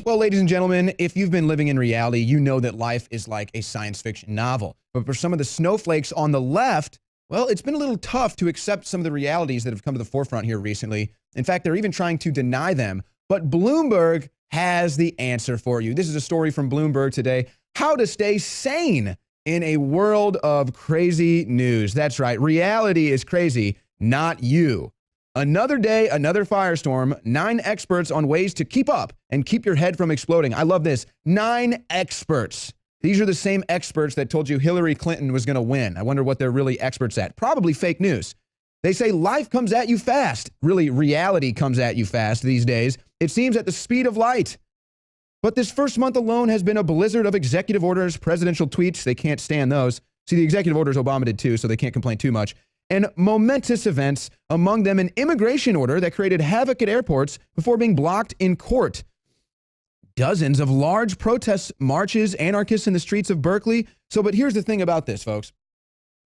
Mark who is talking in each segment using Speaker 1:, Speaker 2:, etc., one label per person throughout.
Speaker 1: Well, ladies and gentlemen, if you've been living in reality, you know that life is like a science fiction novel. But for some of the snowflakes on the left, well, it's been a little tough to accept some of the realities that have come to the forefront here recently. In fact, they're even trying to deny them. But Bloomberg has the answer for you. This is a story from Bloomberg today. How to stay sane in a world of crazy news. That's right. Reality is crazy, not you. Another day, another firestorm, 9 experts on ways to keep up and keep your head from exploding. I love this. 9 experts. These are the same experts that told you Hillary Clinton was going to win. I wonder what they're really experts at. Probably fake news. They say life comes at you fast. Really, reality comes at you fast these days. It seems at the speed of light. But this first month alone has been a blizzard of executive orders, presidential tweets. They can't stand those. See, the executive orders Obama did too, so they can't complain too much. And momentous events, among them an immigration order that created havoc at airports before being blocked in court. Dozens of large protests, marches, anarchists in the streets of Berkeley. But here's the thing about this, folks.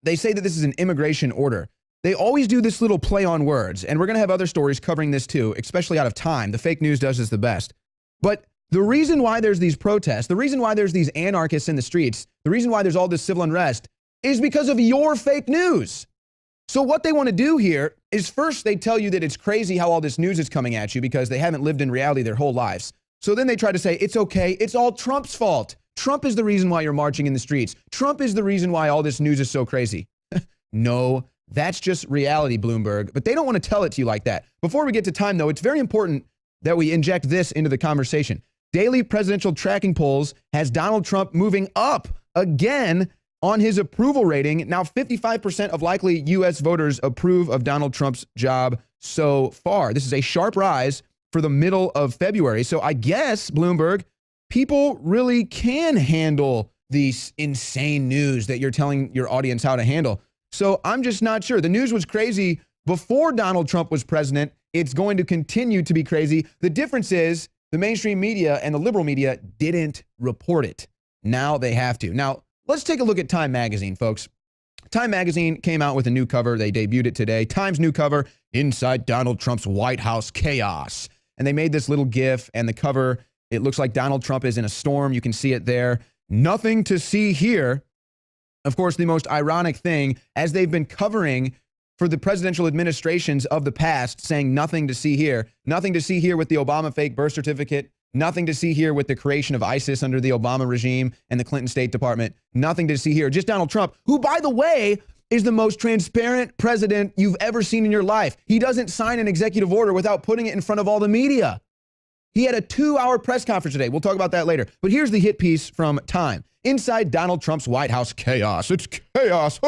Speaker 1: They say that this is an immigration order. They always do this little play on words, and we're going to have other stories covering this too, especially out of time. The fake news does this the best. But the reason why there's these protests, the reason why there's these anarchists in the streets, the reason why there's all this civil unrest is because of your fake news. So what they want to do here is first they tell you that it's crazy how all this news is coming at you because they haven't lived in reality their whole lives. So then they try to say, it's okay, it's all Trump's fault. Trump is the reason why you're marching in the streets. Trump is the reason why all this news is so crazy. No, that's just reality, Bloomberg. But they don't want to tell it to you like that. Before we get to time, though, it's very important that we inject this into the conversation. Daily presidential tracking polls has Donald Trump moving up again on his approval rating. Now, 55% of likely U.S. voters approve of Donald Trump's job so far. This is a sharp rise for the middle of February. So I guess, Bloomberg, people really can handle these insane news that you're telling your audience how to handle. So I'm just not sure. The news was crazy before Donald Trump was president. It's going to continue to be crazy. The difference is the mainstream media and the liberal media didn't report it. Now they have to. Now, let's take a look at Time Magazine, folks. Time Magazine came out with a new cover. They debuted it today. Time's new cover, Inside Donald Trump's White House Chaos. And they made this little GIF, and the cover, it looks like Donald Trump is in a storm. You can see it there. Nothing to see here. Of course, the most ironic thing, as they've been covering for the presidential administrations of the past, saying nothing to see here. Nothing to see here with the Obama fake birth certificate. Nothing to see here with the creation of ISIS under the Obama regime and the Clinton State Department. Nothing to see here. Just Donald Trump, who, by the way, is the most transparent president you've ever seen in your life. He doesn't sign an executive order without putting it in front of all the media. He had a 2-hour press conference today. We'll talk about that later. But here's the hit piece from Time. Inside Donald Trump's White House Chaos. It's chaos.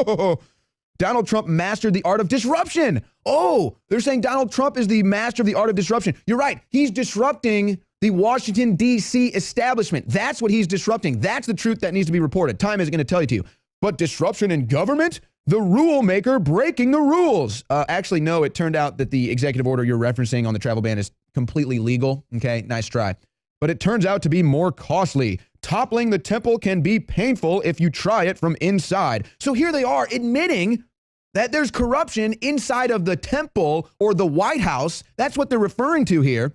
Speaker 1: Donald Trump mastered the art of disruption. Oh, they're saying Donald Trump is the master of the art of disruption. You're right. He's disrupting the Washington, D.C. establishment. That's what he's disrupting. That's the truth that needs to be reported. Time isn't going to tell you to. But disruption in government? The rule maker breaking the rules. Actually, no, it turned out that the executive order you're referencing on the travel ban is completely legal. Okay, nice try. But it turns out to be more costly. Toppling the temple can be painful if you try it from inside. So here they are admitting that there's corruption inside of the temple or the White House. That's what they're referring to here.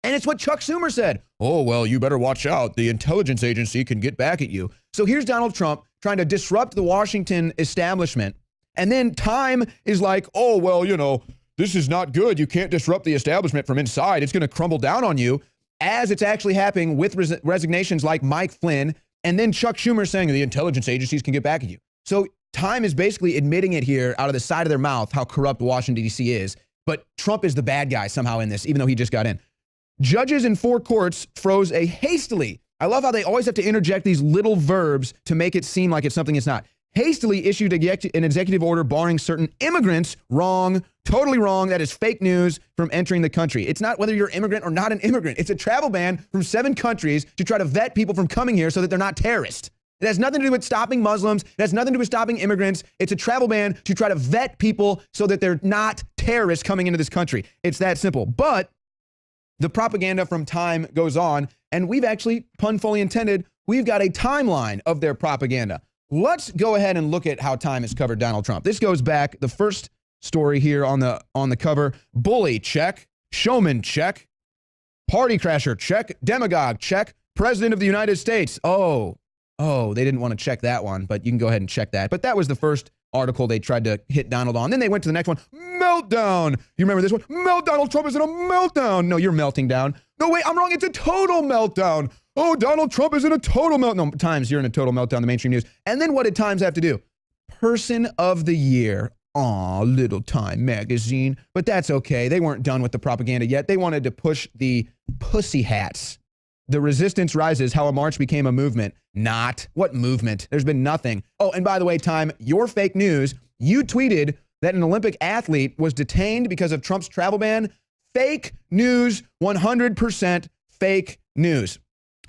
Speaker 1: And it's what Chuck Schumer said. Oh, well, you better watch out. The intelligence agency can get back at you. So here's Donald Trump trying to disrupt the Washington establishment. And then Time is like, oh, well, you know, this is not good. You can't disrupt the establishment from inside. It's going to crumble down on you, as it's actually happening with resignations like Mike Flynn. And then Chuck Schumer saying the intelligence agencies can get back at you. So Time is basically admitting it here out of the side of their mouth how corrupt Washington, D.C. is. But Trump is the bad guy somehow in this, even though he just got in. Judges in 4 courts froze a hastily. I love how they always have to interject these little verbs to make it seem like it's something it's not. Hastily issued an executive order barring certain immigrants. Wrong. Totally wrong. That is fake news from entering the country. It's not whether you're an immigrant or not an immigrant. It's a travel ban from 7 countries to try to vet people from coming here so that they're not terrorists. It has nothing to do with stopping Muslims. It has nothing to do with stopping immigrants. It's a travel ban to try to vet people so that they're not terrorists coming into this country. It's that simple. But the propaganda from Time goes on, and we've actually, pun fully intended, we've got a timeline of their propaganda. Let's go ahead and look at how Time has covered Donald Trump. This goes back, the first story here on the cover, bully check, showman check, Party crasher, check. Demagogue, check. President of the United States. Oh, they didn't want to check that one, but you can go ahead and check that. But that was the first article they tried to hit Donald on. Then they went to the next one. Meltdown. You remember this one? Donald Trump is in a meltdown. No, you're melting down. No, wait, I'm wrong. It's a total meltdown. Oh, Donald Trump is in a total meltdown. No, Times, you're in a total meltdown, the mainstream news. And then what did Times have to do? Person of the Year. Aw, little Time magazine. But that's okay. They weren't done with the propaganda yet. They wanted to push the pussy hats. The resistance rises, how a march became a movement. Not. What movement? There's been nothing. Oh, and by the way, Time, you're fake news. You tweeted that an Olympic athlete was detained because of Trump's travel ban. Fake news, 100% fake news.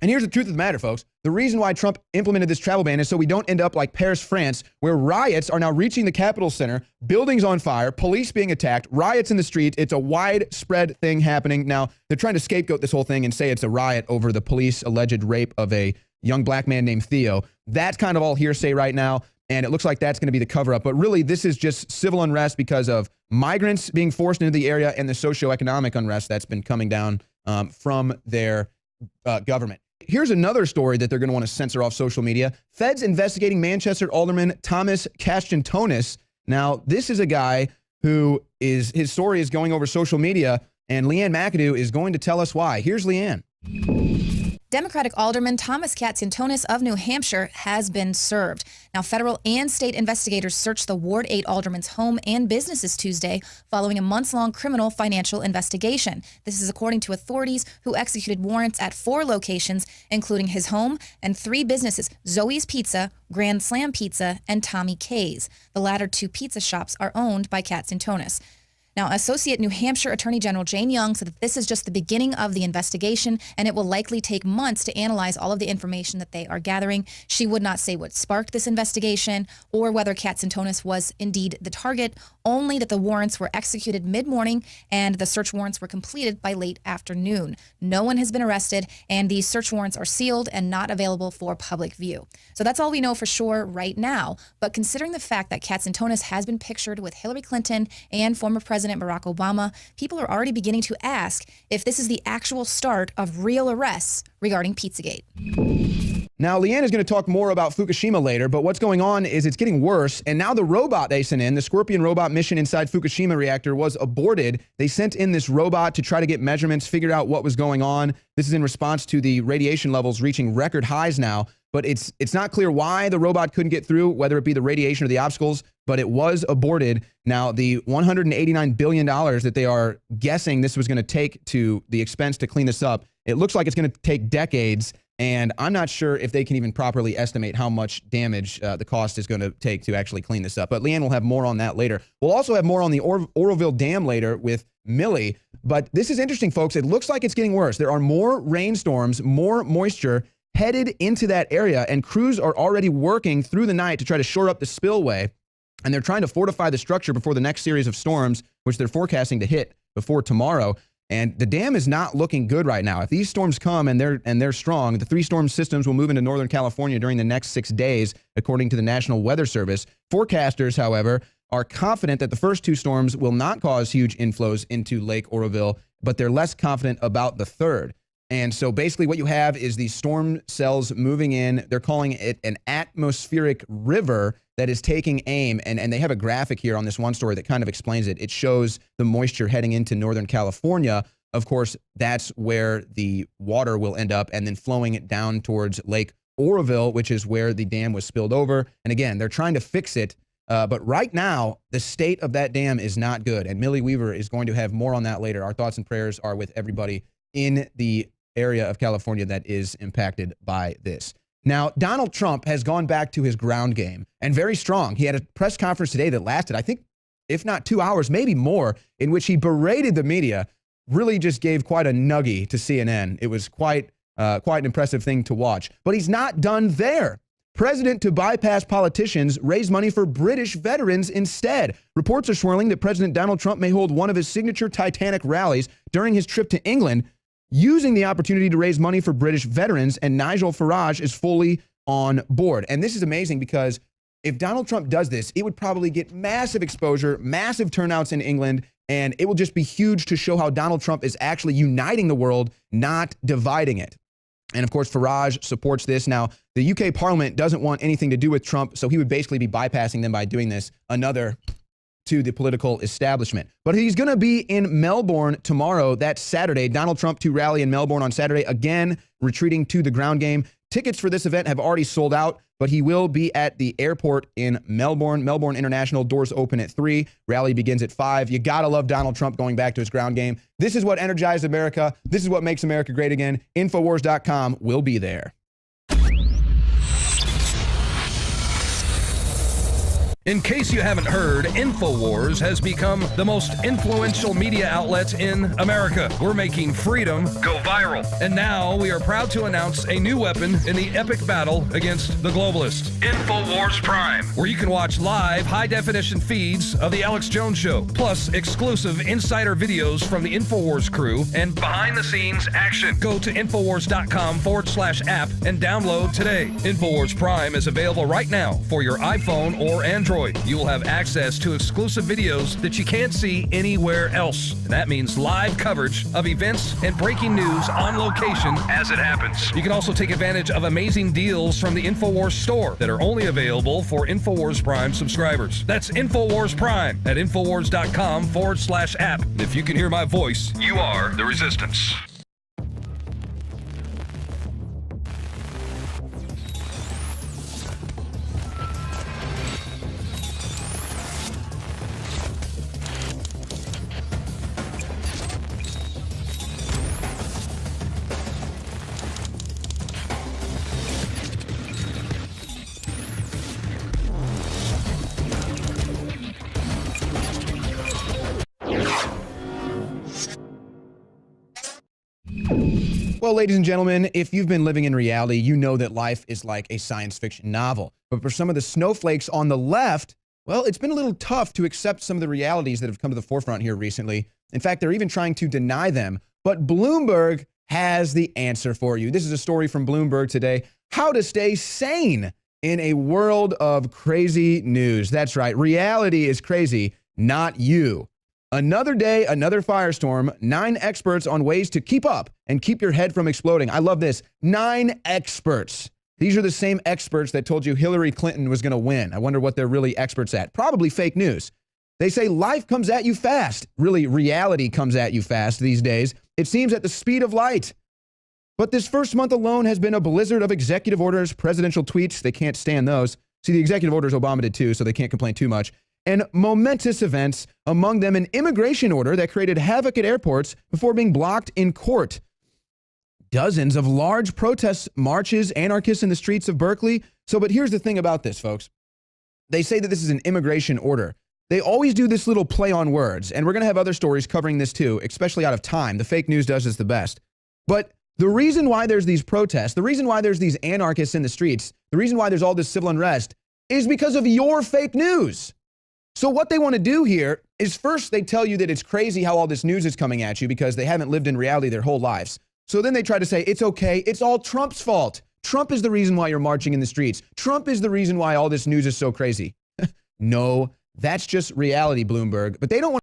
Speaker 1: And here's the truth of the matter, folks. The reason why Trump implemented this travel ban is so we don't end up like Paris, France, where riots are now reaching the Capitol Center, buildings on fire, police being attacked, riots in the streets. It's a widespread thing happening. Now, they're trying to scapegoat this whole thing and say it's a riot over the police alleged rape of a young black man named Theo. That's kind of all hearsay right now, and it looks like that's going to be the cover-up. But really, this is just civil unrest because of migrants being forced into the area and the socioeconomic unrest that's been coming down from their government. Here's another story that they're going to want to censor off social media. Feds investigating Manchester Alderman Thomas Castantonis. Now, this is a guy who his story is going over social media, and Leanne McAdoo is going to tell us why. Here's Leanne.
Speaker 2: Democratic Alderman Thomas Castantonis of New Hampshire has been served. Now, federal and state investigators searched the Ward 8 alderman's home and businesses Tuesday following a months-long criminal financial investigation. This is according to authorities who executed warrants at 4 locations, including his home and 3 businesses, Zoe's Pizza, Grand Slam Pizza, and Tommy K's. The latter 2 pizza shops are owned by Castantonis. Now, Associate New Hampshire Attorney General Jane Young said that this is just the beginning of the investigation, and it will likely take months to analyze all of the information that they are gathering. She would not say what sparked this investigation or whether Castantonis was indeed the target, only that the warrants were executed mid-morning and the search warrants were completed by late afternoon. No one has been arrested, and these search warrants are sealed and not available for public view. So that's all we know for sure right now. But considering the fact that Castantonis has been pictured with Hillary Clinton and former President Barack Obama, people are already beginning to ask if this is the actual start of real arrests regarding Pizzagate.
Speaker 1: Now, Leanne is going to talk more about Fukushima later, but what's going on is it's getting worse. And now the robot they sent in, the Scorpion robot mission inside Fukushima reactor, was aborted. They sent in this robot to try to get measurements, figure out what was going on. This is in response to the radiation levels reaching record highs now. But it's not clear why the robot couldn't get through, whether it be the radiation or the obstacles, but it was aborted. Now, the $189 billion that they are guessing this was going to take to the expense to clean this up, it looks like it's going to take decades. And I'm not sure if they can even properly estimate how much damage the cost is going to take to actually clean this up. But Leanne will have more on that later. We'll also have more on the Oroville Dam later with Millie. But this is interesting, folks. It looks like it's getting worse. There are more rainstorms, more moisture headed into that area, and crews are already working through the night to try to shore up the spillway. And they're trying to fortify the structure before the next series of storms, which they're forecasting to hit before tomorrow. And the dam is not looking good right now. If these storms come and they're strong, the 3 storm systems will move into Northern California during the next 6 days, according to the National Weather Service. Forecasters, however, are confident that the first 2 storms will not cause huge inflows into Lake Oroville, but they're less confident about the third. And so basically what you have is these storm cells moving in. They're calling it an atmospheric river that is taking aim. And they have a graphic here on this one story that kind of explains it. It shows the moisture heading into Northern California. Of course, that's where the water will end up, and then flowing it down towards Lake Oroville, which is where the dam was spilled over. And again, they're trying to fix it. But right now, the state of that dam is not good. And Millie Weaver is going to have more on that later. Our thoughts and prayers are with everybody in the area of California that is impacted by this. Now, Donald Trump has gone back to his ground game, and very strong. He had a press conference today that lasted, I think, if not 2 hours, maybe more, in which he berated the media, really just gave quite a nuggie to CNN. It was quite an impressive thing to watch. But he's not done there. President to bypass politicians, raise money for British veterans instead. Reports are swirling that President Donald Trump may hold one of his signature Titanic rallies during his trip to England, using the opportunity to raise money for British veterans, and Nigel Farage is fully on board. And this is amazing because if Donald Trump does this, it would probably get massive exposure, massive turnouts in England, And it will just be huge to show how Donald Trump is actually uniting the world, not dividing it. And of course, Farage supports this. Now, the UK Parliament doesn't want anything to do with Trump, so he would basically be bypassing them by doing this, another to the political establishment. But he's going to be in Melbourne tomorrow. That's Saturday. Donald Trump to rally in Melbourne on Saturday, again, retreating to the ground game. Tickets for this event have already sold out, but he will be at the airport in Melbourne. Melbourne International, doors open at 3. Rally begins at 5. You got to love Donald Trump going back to his ground game. This is what energized America. This is what makes America great again. Infowars.com will be there.
Speaker 3: In case you haven't heard, InfoWars has become the most influential media outlet in America. We're making freedom go viral. And now we are proud to announce a new weapon in the epic battle against the globalists. InfoWars Prime, where you can watch live high-definition feeds of The Alex Jones Show, plus exclusive insider videos from the InfoWars crew and behind-the-scenes action. Go to Infowars.com/app and download today. InfoWars Prime is available right now for your iPhone or Android. You will have access to exclusive videos that you can't see anywhere else. And that means live coverage of events and breaking news on location as it happens. You can also take advantage of amazing deals from the InfoWars store that are only available for InfoWars Prime subscribers. That's InfoWars Prime at Infowars.com/app. And if you can hear my voice, you are the resistance.
Speaker 1: Well, ladies and gentlemen, if you've been living in reality, you know that life is like a science fiction novel. But for some of the snowflakes on the left, well, it's been a little tough to accept some of the realities that have come to the forefront here recently. In fact, they're even trying to deny them. But Bloomberg has the answer for you. This is a story from Bloomberg today. How to stay sane in a world of crazy news. That's right. Reality is crazy, not you. Another day, another firestorm, 9 experts on ways to keep up and keep your head from exploding. I love this. 9 experts. These are the same experts that told you Hillary Clinton was going to win. I wonder what they're really experts at. Probably fake news. They say life comes at you fast. Really, reality comes at you fast these days. It seems at the speed of light. But this first month alone has been a blizzard of executive orders, presidential tweets. They can't stand those. See, the executive orders Obama did too, so they can't complain too much. And momentous events, among them an immigration order that created havoc at airports before being blocked in court. Dozens of large protests, marches, anarchists in the streets of Berkeley. But here's the thing about this, folks. They say that this is an immigration order. They always do this little play on words, and we're going to have other stories covering this too, especially out of time. The fake news does this the best. But the reason why there's these protests, the reason why there's these anarchists in the streets, the reason why there's all this civil unrest is because of your fake news. So what they want to do here is first they tell you that it's crazy how all this news is coming at you because they haven't lived in reality their whole lives. So then they try to say, it's okay, it's all Trump's fault. Trump is the reason why you're marching in the streets. Trump is the reason why all this news is so crazy. No, that's just reality, Bloomberg. But they don't want